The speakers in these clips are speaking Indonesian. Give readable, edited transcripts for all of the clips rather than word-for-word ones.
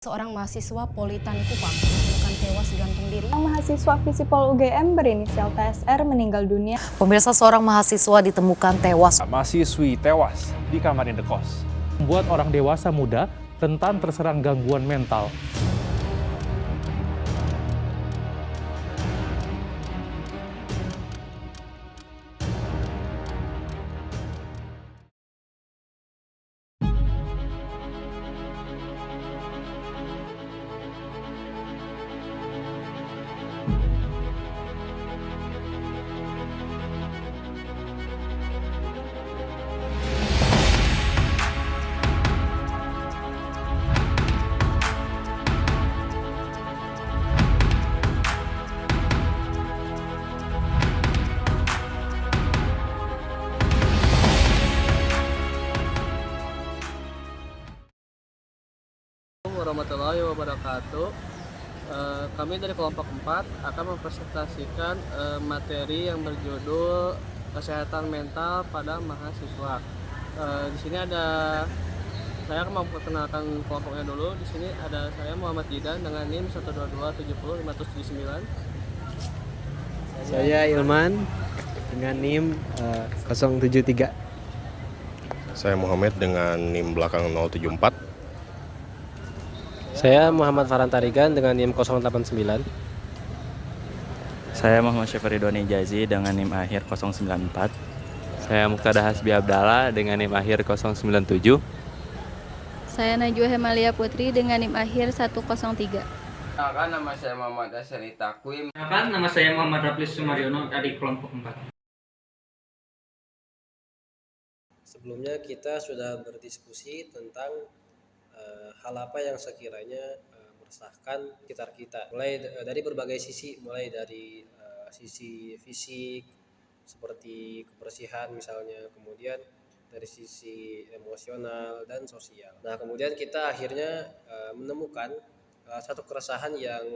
Seorang mahasiswa Politeknik Kupang ditemukan tewas gantung diri. Mahasiswa Visipol UGM berinisial TSR meninggal dunia. Pemirsa, seorang mahasiswa ditemukan tewas. Mahasiswi tewas di kamar indekos. Membuat orang dewasa muda rentan terserang gangguan mental. Warahmatullahi wabarakatuh. Kami dari kelompok 4 akan mempresentasikan materi yang berjudul kesehatan mental pada mahasiswa. Di sini ada saya akan memperkenalkan kelompoknya dulu. Di sini ada saya Muhammad Jidan dengan NIM 122705079. Saya Ilman dengan NIM 073. Saya Muhammad dengan NIM belakang 074. Saya Muhammad Farhan Tarigan dengan NIM 089. Saya Muhammad Syafridoni Jazi dengan NIM akhir 094. Saya Muqtada Hasbi Abdallah dengan NIM akhir 097. Saya Najwa Hemalia Putri dengan NIM akhir 103. Nama saya Muhammad Asari Takwim. Nama saya Muhammad Raplis Sumaryono dari kelompok 4. Sebelumnya kita sudah berdiskusi tentang hal apa yang sekiranya meresahkan sekitar kita, mulai dari berbagai sisi, mulai dari sisi fisik seperti kebersihan misalnya, kemudian dari sisi emosional dan sosial. Nah, kemudian kita akhirnya menemukan satu keresahan yang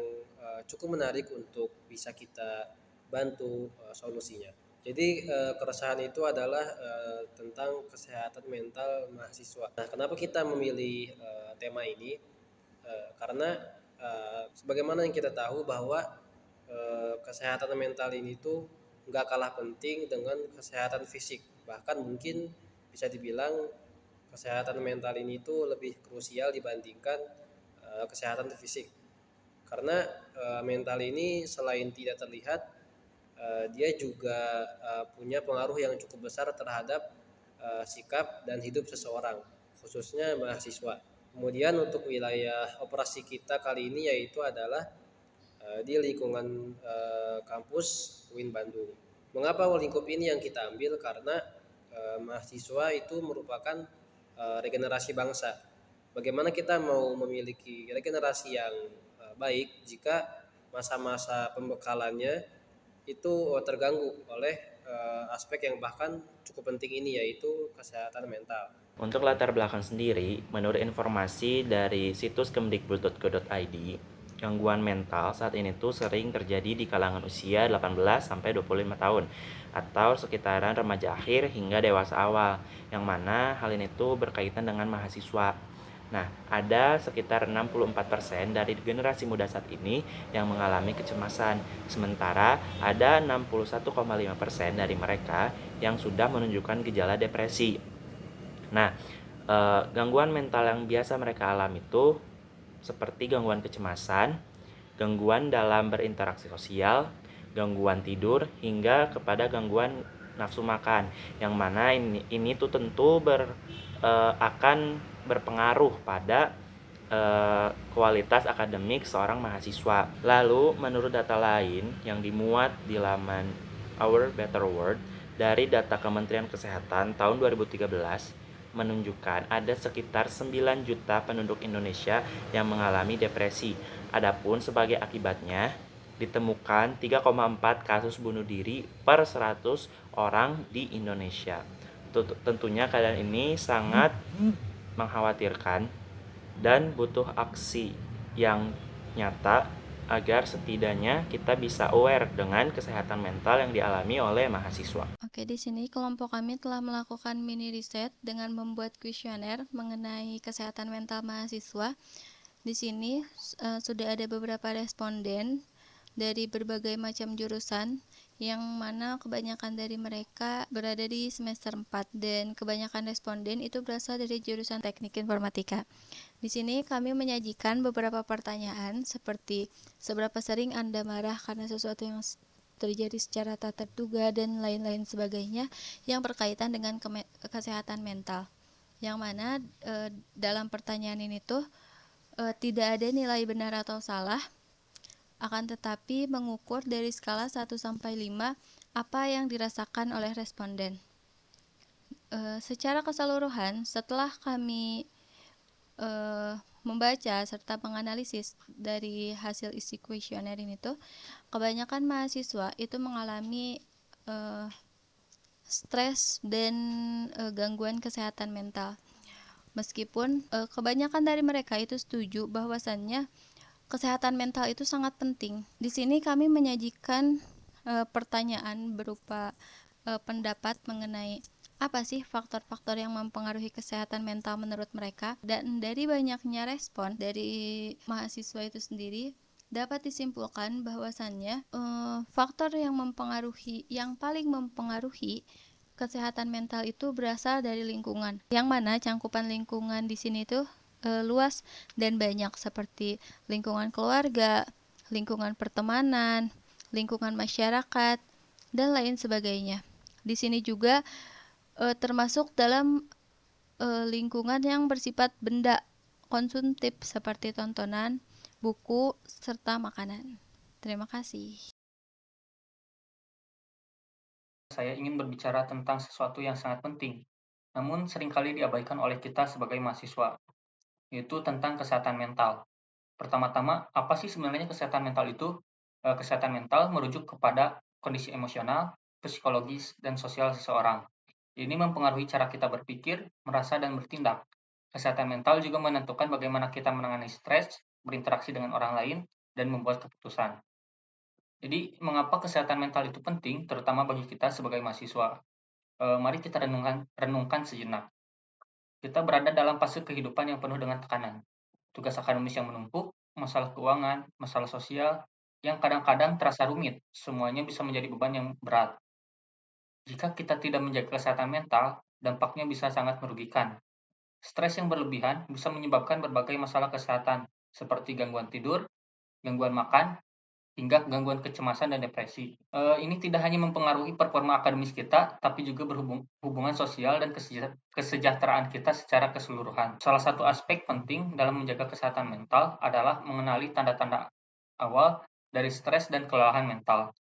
cukup menarik untuk bisa kita bantu solusinya. Jadi keresahan itu adalah tentang kesehatan mental mahasiswa. Nah, kenapa kita memilih tema ini? Karena sebagaimana yang kita tahu bahwa kesehatan mental ini tuh nggak kalah penting dengan kesehatan fisik. Bahkan mungkin bisa dibilang kesehatan mental ini tuh lebih krusial dibandingkan kesehatan fisik. Karena mental ini selain tidak terlihat, dia juga punya pengaruh yang cukup besar terhadap sikap dan hidup seseorang, khususnya mahasiswa. Kemudian untuk wilayah operasi kita kali ini yaitu adalah di lingkungan kampus UIN Bandung. Mengapa lingkup ini yang kita ambil? Karena mahasiswa itu merupakan regenerasi bangsa. Bagaimana kita mau memiliki regenerasi yang baik jika masa-masa pembekalannya itu terganggu oleh aspek yang bahkan cukup penting ini, yaitu kesehatan mental. Untuk latar belakang sendiri, menurut informasi dari situs kemdikbud.go.id, gangguan mental saat ini tuh sering terjadi di kalangan usia 18 sampai 25 tahun atau sekitaran remaja akhir hingga dewasa awal, yang mana hal ini tuh berkaitan dengan mahasiswa. Nah, ada sekitar 64% dari generasi muda saat ini yang mengalami kecemasan, sementara ada 61,5% dari mereka yang sudah menunjukkan gejala depresi. Nah, gangguan mental yang biasa mereka alami itu seperti gangguan kecemasan, gangguan dalam berinteraksi sosial, gangguan tidur, hingga kepada gangguan nafsu makan, yang mana ini tuh tentu akan berpengaruh pada kualitas akademik seorang mahasiswa. Lalu, menurut data lain yang dimuat di laman Our Better World dari data Kementerian Kesehatan tahun 2013 menunjukkan ada sekitar 9 juta penduduk Indonesia yang mengalami depresi. Adapun sebagai akibatnya ditemukan 3,4 kasus bunuh diri per 100 orang di Indonesia. Tentunya keadaan ini sangat mengkhawatirkan dan butuh aksi yang nyata agar setidaknya kita bisa aware dengan kesehatan mental yang dialami oleh mahasiswa. Oke, di sini kelompok kami telah melakukan mini riset dengan membuat kuesioner mengenai kesehatan mental mahasiswa. Di sini sudah ada beberapa responden dari berbagai macam jurusan, yang mana kebanyakan dari mereka berada di semester 4 dan kebanyakan responden itu berasal dari jurusan Teknik Informatika. Di sini kami menyajikan beberapa pertanyaan seperti seberapa sering Anda marah karena sesuatu yang terjadi secara tak terduga dan lain-lain sebagainya yang berkaitan dengan kesehatan mental. Yang mana dalam pertanyaan ini tuh tidak ada nilai benar atau salah, akan tetapi mengukur dari skala 1 sampai 5 apa yang dirasakan oleh responden. Secara keseluruhan, setelah kami membaca serta menganalisis dari hasil isi kuesioner ini tuh, kebanyakan mahasiswa itu mengalami stres dan gangguan kesehatan mental. Meskipun kebanyakan dari mereka itu setuju bahwasannya kesehatan mental itu sangat penting. Di sini kami menyajikan pertanyaan berupa pendapat mengenai apa sih faktor-faktor yang mempengaruhi kesehatan mental menurut mereka, dan dari banyaknya respon dari mahasiswa itu sendiri dapat disimpulkan bahwasannya faktor yang paling mempengaruhi kesehatan mental itu berasal dari lingkungan, yang mana cangkupan lingkungan di sini tuh luas dan banyak, seperti lingkungan keluarga, lingkungan pertemanan, lingkungan masyarakat, dan lain sebagainya. Di sini juga termasuk dalam lingkungan yang bersifat benda konsumtif seperti tontonan, buku, serta makanan. Terima kasih. Saya ingin berbicara tentang sesuatu yang sangat penting, namun seringkali diabaikan oleh kita sebagai mahasiswa, yaitu tentang kesehatan mental. Pertama-tama, apa sih sebenarnya kesehatan mental itu? Kesehatan mental merujuk kepada kondisi emosional, psikologis, dan sosial seseorang. Ini mempengaruhi cara kita berpikir, merasa, dan bertindak. Kesehatan mental juga menentukan bagaimana kita menangani stres, berinteraksi dengan orang lain, dan membuat keputusan. Jadi, mengapa kesehatan mental itu penting, terutama bagi kita sebagai mahasiswa? Mari kita renungkan sejenak. Kita berada dalam fase kehidupan yang penuh dengan tekanan. Tugas akademis yang menumpuk, masalah keuangan, masalah sosial, yang kadang-kadang terasa rumit, semuanya bisa menjadi beban yang berat. Jika kita tidak menjaga kesehatan mental, dampaknya bisa sangat merugikan. Stres yang berlebihan bisa menyebabkan berbagai masalah kesehatan, seperti gangguan tidur, gangguan makan, hingga gangguan kecemasan dan depresi. Ini tidak hanya mempengaruhi performa akademis kita, tapi juga berhubungan sosial dan kesejahteraan kita secara keseluruhan. Salah satu aspek penting dalam menjaga kesehatan mental adalah mengenali tanda-tanda awal dari stres dan kelelahan mental.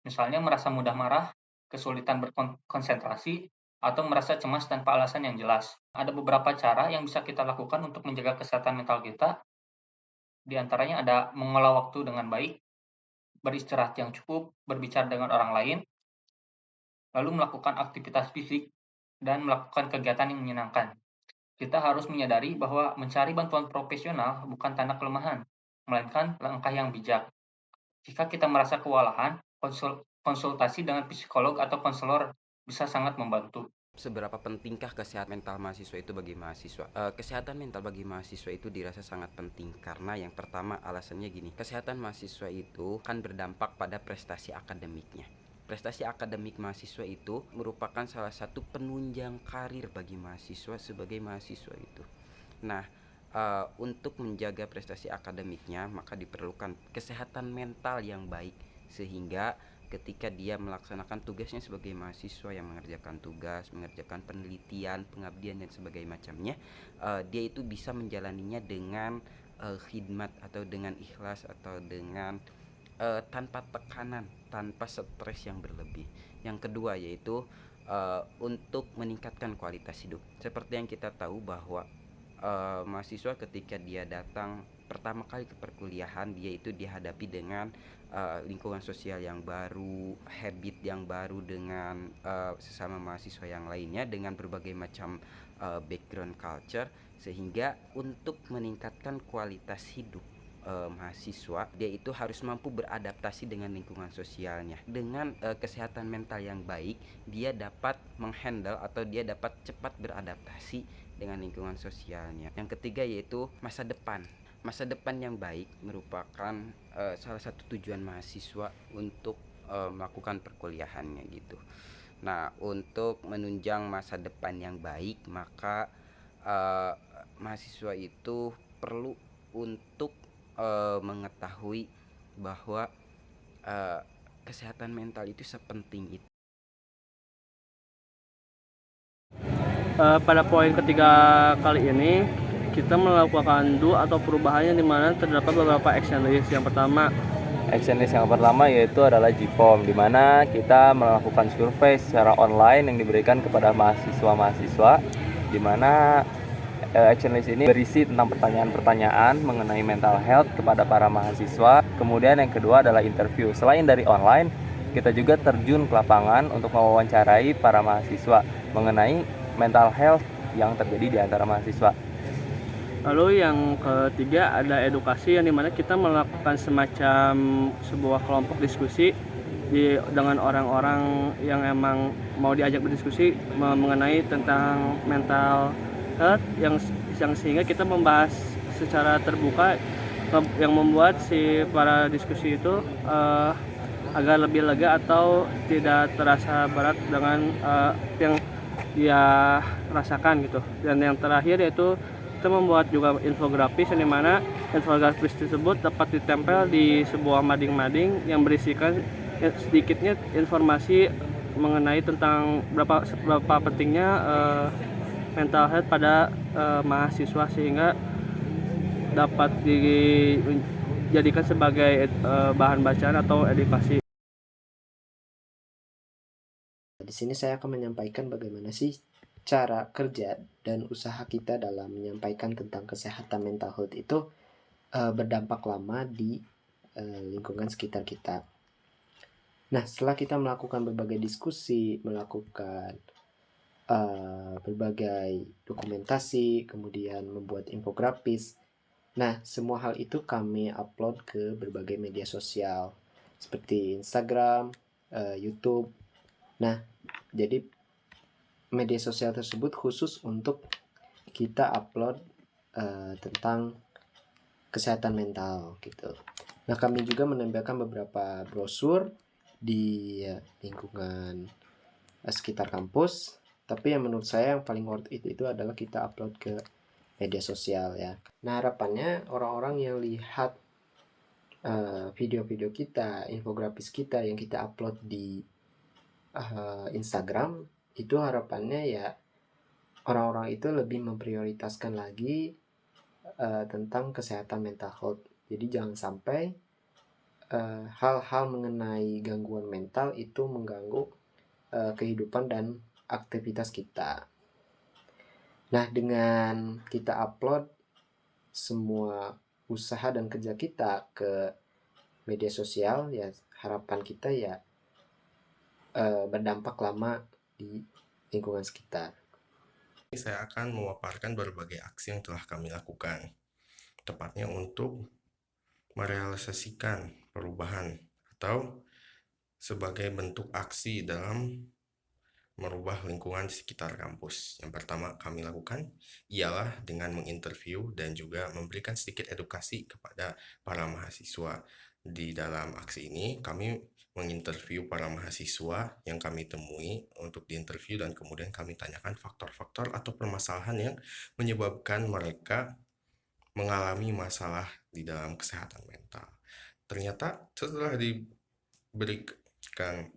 Misalnya merasa mudah marah, kesulitan berkonsentrasi, atau merasa cemas tanpa alasan yang jelas. Ada beberapa cara yang bisa kita lakukan untuk menjaga kesehatan mental kita. Di antaranya ada mengelola waktu dengan baik, beristirahat yang cukup, berbicara dengan orang lain, lalu melakukan aktivitas fisik, dan melakukan kegiatan yang menyenangkan. Kita harus menyadari bahwa mencari bantuan profesional bukan tanda kelemahan, melainkan langkah yang bijak. Jika kita merasa kewalahan, konsultasi dengan psikolog atau konselor bisa sangat membantu. Seberapa pentingkah kesehatan mental mahasiswa itu bagi mahasiswa? Kesehatan mental bagi mahasiswa itu dirasa sangat penting karena yang pertama alasannya gini, kesehatan mahasiswa itu kan berdampak pada prestasi akademiknya. Prestasi akademik mahasiswa itu merupakan salah satu penunjang karir bagi mahasiswa sebagai mahasiswa itu. Nah, untuk menjaga prestasi akademiknya maka diperlukan kesehatan mental yang baik, sehingga ketika dia melaksanakan tugasnya sebagai mahasiswa yang mengerjakan tugas, mengerjakan penelitian, pengabdian dan sebagainya macamnya, dia itu bisa menjalaninya dengan khidmat atau dengan ikhlas atau dengan tanpa tekanan, tanpa stres yang berlebih. Yang kedua yaitu untuk meningkatkan kualitas hidup. Seperti yang kita tahu bahwa mahasiswa ketika dia datang pertama kali ke perkuliahan, dia itu dihadapi dengan lingkungan sosial yang baru, habit yang baru dengan sesama mahasiswa yang lainnya dengan berbagai macam background culture, sehingga untuk meningkatkan kualitas hidup mahasiswa, dia itu harus mampu beradaptasi dengan lingkungan sosialnya. Dengan kesehatan mental yang baik, dia dapat menghandle atau dia dapat cepat beradaptasi dengan lingkungan sosialnya. Yang ketiga yaitu masa depan. masa depan yang baik merupakan salah satu tujuan mahasiswa untuk melakukan perkuliahannya gitu. Nah, untuk menunjang masa depan yang baik, maka mahasiswa itu perlu untuk mengetahui bahwa kesehatan mental itu sepenting itu. Pada poin ketiga kali ini kita melakukan atau perubahannya di mana terdapat beberapa action list. Yang pertama, action list yang pertama yaitu adalah G-Form, di mana kita melakukan survei secara online yang diberikan kepada mahasiswa-mahasiswa, di mana action list ini berisi tentang pertanyaan-pertanyaan mengenai mental health kepada para mahasiswa. Kemudian yang kedua adalah interview. Selain dari online, kita juga terjun ke lapangan untuk mewawancarai para mahasiswa mengenai mental health yang terjadi di antara mahasiswa. Lalu yang ketiga ada edukasi, yang dimana kita melakukan semacam sebuah kelompok diskusi dengan orang-orang yang emang mau diajak berdiskusi mengenai tentang mental health, yang sehingga kita membahas secara terbuka, yang membuat si para diskusi itu agak lebih lega atau tidak terasa berat dengan yang dia rasakan gitu. Dan yang terakhir yaitu kita membuat juga infografis, yang dimana infografis tersebut dapat ditempel di sebuah mading-mading yang berisikan sedikitnya informasi mengenai tentang berapa pentingnya mental health pada mahasiswa, sehingga dapat dijadikan sebagai bahan bacaan atau edukasi. Di sini saya akan menyampaikan bagaimana sih cara kerja dan usaha kita dalam menyampaikan tentang kesehatan mental health itu berdampak lama di lingkungan sekitar kita. Nah, setelah kita melakukan berbagai diskusi, melakukan berbagai dokumentasi, kemudian membuat infografis, nah semua hal itu kami upload ke berbagai media sosial seperti Instagram, YouTube. Nah, jadi media sosial tersebut khusus untuk kita upload tentang kesehatan mental gitu. Nah, kami juga menempelkan beberapa brosur di lingkungan sekitar kampus. Tapi yang menurut saya yang paling worth it itu adalah kita upload ke media sosial ya. Nah, harapannya orang-orang yang lihat video-video kita, infografis kita yang kita upload di Instagram, itu harapannya ya orang-orang itu lebih memprioritaskan lagi tentang kesehatan mental health. Jadi jangan sampai hal-hal mengenai gangguan mental itu mengganggu kehidupan dan aktivitas kita. Nah, dengan kita upload semua usaha dan kerja kita ke media sosial, ya harapan kita ya berdampak lama di lingkungan sekitar. Saya akan memaparkan berbagai aksi yang telah kami lakukan, tepatnya untuk merealisasikan perubahan atau sebagai bentuk aksi dalam merubah lingkungan di sekitar kampus. Yang pertama kami lakukan ialah dengan menginterview dan juga memberikan sedikit edukasi kepada para mahasiswa. Di dalam aksi ini kami menginterview para mahasiswa yang kami temui untuk diinterview, dan kemudian kami tanyakan faktor-faktor atau permasalahan yang menyebabkan mereka mengalami masalah di dalam kesehatan mental. Ternyata setelah diberikan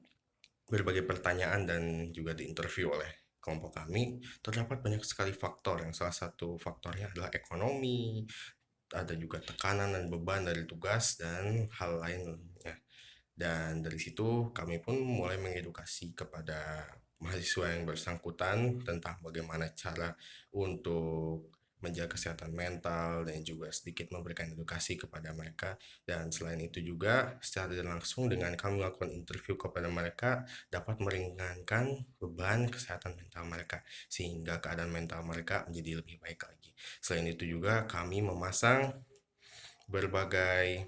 berbagai pertanyaan dan juga diinterview oleh kelompok kami, terdapat banyak sekali faktor, yang salah satu faktornya adalah ekonomi, ada juga tekanan dan beban dari tugas dan hal lainnya. Dan dari situ kami pun mulai mengedukasi kepada mahasiswa yang bersangkutan tentang bagaimana cara untuk menjaga kesehatan mental dan juga sedikit memberikan edukasi kepada mereka. Dan selain itu juga secara langsung dengan kami melakukan interview kepada mereka dapat meringankan beban kesehatan mental mereka sehingga keadaan mental mereka menjadi lebih baik lagi. Selain itu juga kami memasang berbagai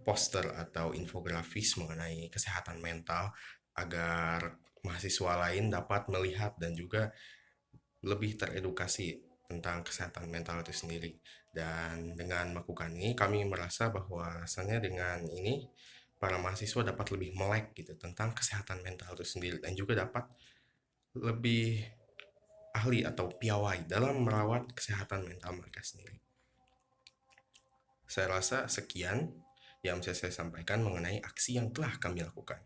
poster atau infografis mengenai kesehatan mental agar mahasiswa lain dapat melihat dan juga lebih teredukasi tentang kesehatan mental itu sendiri. Dan dengan melakukan ini, kami merasa bahwasannya dengan ini para mahasiswa dapat lebih melek gitu tentang kesehatan mental itu sendiri, dan juga dapat lebih ahli atau piawai dalam merawat kesehatan mental mereka sendiri. Saya rasa sekian yang bisa saya sampaikan mengenai aksi yang telah kami lakukan.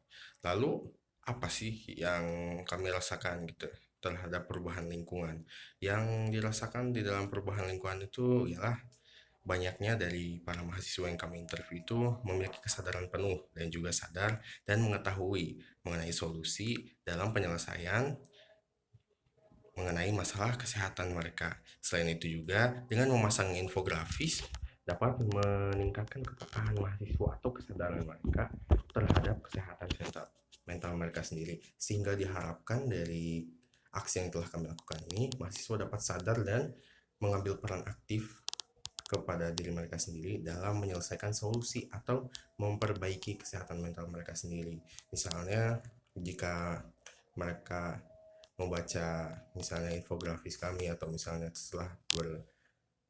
Lalu apa sih yang kami rasakan gitu terhadap perubahan lingkungan? Yang dirasakan di dalam perubahan lingkungan itu ialah banyaknya dari para mahasiswa yang kami interview itu memiliki kesadaran penuh dan juga sadar dan mengetahui mengenai solusi dalam penyelesaian mengenai masalah kesehatan mereka. Selain itu juga dengan memasang infografis dapat meningkatkan kepekaan mahasiswa atau kesadaran mereka terhadap kesehatan mental mereka sendiri, sehingga diharapkan dari aksi yang telah kami lakukan ini mahasiswa dapat sadar dan mengambil peran aktif kepada diri mereka sendiri dalam menyelesaikan solusi atau memperbaiki kesehatan mental mereka sendiri. Misalnya jika mereka membaca misalnya infografis kami atau misalnya setelah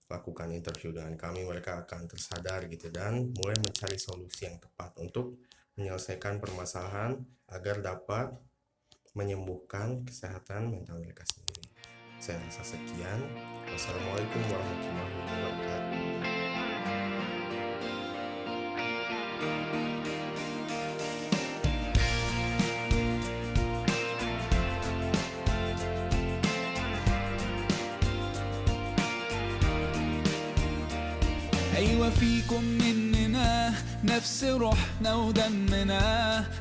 lakukan interview dengan kami, mereka akan tersadar gitu dan mulai mencari solusi yang tepat untuk menyelesaikan permasalahan agar dapat menyembuhkan kesehatan mental mereka sendiri. Saya rasa sekian. Wassalamualaikum warahmatullahi wabarakatuh. أيوة فيكم مننا نفس روحنا ودمنا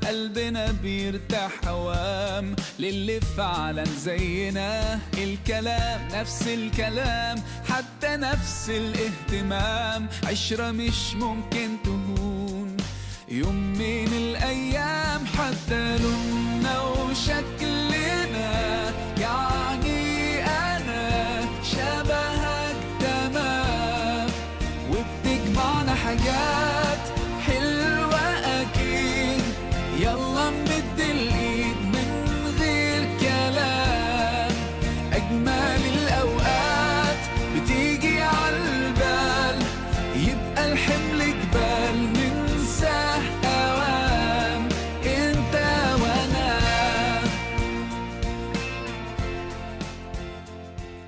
قلبنا بيرتاح هوام للي فعلا زينا الكلام نفس الكلام حتى نفس الاهتمام عشرة مش ممكن تهون يوم من الأيام حتى لوننا وشكلنا يعني أنا شبهك تمام وبتجمعنا حاجات حلوة أكيد يلا نمد الإيد من غير كلام أجمل الأوقات بتيجي عالبال يبقى الحمل جبال